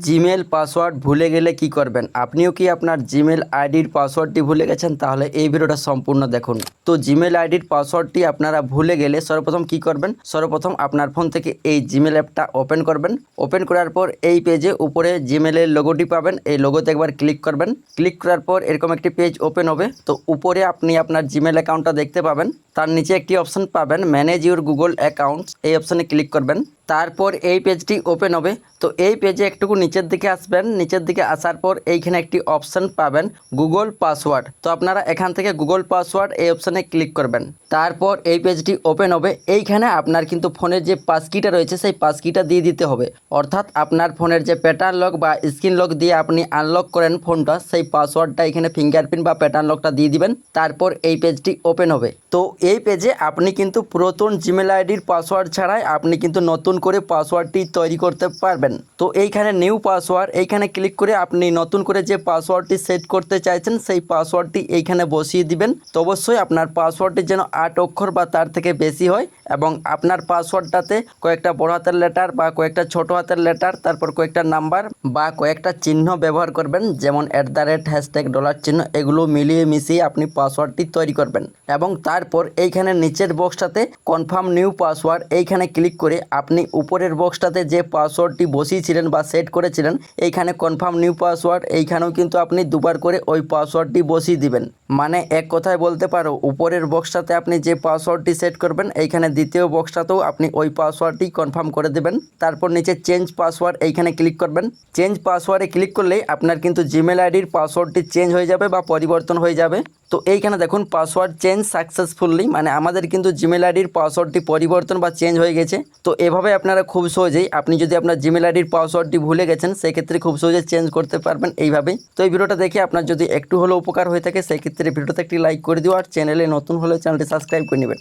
Gmail password ভুলে গেলে কি করবেন? আপনিও কি আপনার জিমেল আইডির পাসওয়ার্ডটি ভুলে গেছেন? তাহলে এই ভিডিওটা সম্পূর্ণ দেখুন। তো জিমেল আইডির পাসওয়ার্ডটি আপনারা ভুলে গেলে সর্বপ্রথম কি করবেন? সর্বপ্রথম আপনার ফোন থেকে এই জিমেল অ্যাপটা ওপেন করবেন। ওপেন করার পর এই পেজে উপরে জিমেলের লোগোটি পাবেন, এই লোগোতে একবার ক্লিক করবেন। ক্লিক করার পর এরকম একটি পেজ ওপেন হবে। তো উপরে আপনি আপনার জিমেল অ্যাকাউন্টটা দেখতে পাবেন। তার নিচে একটি অপশন পাবেন ম্যানেজ ইউর গুগল অ্যাকাউন্টস, এই অপশানে ক্লিক করবেন। তারপর এই পেজটি ওপেন হবে। তো এই পেজে একটুকু নিচের দিকে আসবেন। নিচের দিকে আসার পর এইখানে একটি অপশান পাবেন গুগল পাসওয়ার্ড। তো আপনারা এখান থেকে গুগল পাসওয়ার্ড এই অপশানে ক্লিক করবেন। তারপর এই পেজটি ওপেন হবে। এইখানে আপনার কিন্তু ফোনের যে পাসকিটা রয়েছে সেই পাসকিটা দিয়ে দিতে হবে। অর্থাৎ আপনার ফোনের যে প্যাটার্ন লক বা স্ক্রিন লক দিয়ে আপনি আনলক করেন ফোনটা, সেই পাসওয়ার্ডটা এখানে ফিঙ্গারপ্রিন্ট বা প্যাটার্ন লকটা দিয়ে দিবেন। তারপর এই পেজটি ওপেন হবে। তো এই পেজে আপনি কিন্তু পুরাতন জিমেল আইডির পাসওয়ার্ড ছাড়াই আপনি কিন্তু নতুন করে পাসওয়ার্ডটি তৈরি করতে পারবেন। তো এইখানে নিউ পাসওয়ার্ড এইখানে ক্লিক করে আপনি নতুন করে যে পাসওয়ার্ডটি সেট করতে চাইছেন সেই পাসওয়ার্ডটি এইখানে বসিয়ে দিবেন। তো অবশ্যই আপনার পাসওয়ার্ডটি যেন 8 অক্ষর বা তার থেকে বেশি হয় এবং আপনার পাসওয়ার্ডটাতে কয়েকটা বড় হাতের লেটার বা কয়েকটা ছোট হাতের লেটার, তারপর কয়েকটা নাম্বার বা কয়েকটা চিহ্ন ব্যবহার করবেন, যেমন @, $, এগুলো মিলিয়ে মিশিয়ে আপনি পাসওয়ার্ডটি তৈরি করবেন। এবং তারপর এইখানে নিচের বক্সটাতে কনফার্ম নিউ পাসওয়ার্ড এইখানে ক্লিক করে আপনি উপরের বক্সটাতে যে পাসওয়ার্ডটি বসিয়েছিলেন বা সেট করেছিলেন এইখানে কনফার্ম নিউ পাসওয়ার্ড, এইখানেও কিন্তু আপনি দুবার করে ওই পাসওয়ার্ডটি বসিয়ে দিবেন। মানে এক কথায় বলতে পারো উপরের বক্সটাতে আপনি যে পাসওয়ার্ডটি সেট করবেন এইখানে দ্বিতীয় বক্সটাতেও আপনি ওই পাসওয়ার্ডটি কনফার্ম করে দেবেন। তারপর নিচে চেঞ্জ পাসওয়ার্ড এইখানে ক্লিক করবেন। চেঞ্জ পাসওয়ার্ডে ক্লিক করলেই আপনার কিন্তু জিমেল আইডির পাসওয়ার্ডটি চেঞ্জ হয়ে যাবে বা পরিবর্তন হয়ে যাবে। তো এইখানে দেখুন পাসওয়ার্ড চেঞ্জ সাকসেসফুলি, মানে আমাদের কিন্তু জিমেল আইডির পাসওয়ার্ডটি পরিবর্তন বা চেঞ্জ হয়ে গেছে। তো এভাবে আপনারা খুব সহজেই, আপনি যদি আপনার জিমেল আইডির পাসওয়ার্ডটি ভুলে গেছেন সেক্ষেত্রে খুব সহজে চেঞ্জ করতে পারবেন এইভাবেই। তো এই ভিডিওটা দেখে আপনার যদি একটু হলেও উপকার হয়ে থাকে সেক্ষেত্রে ভিডিওতে একটি লাইক করে দিও, আর চ্যানেলে নতুন হলে চ্যানেলটি সাবস্ক্রাইব করে নেবেন।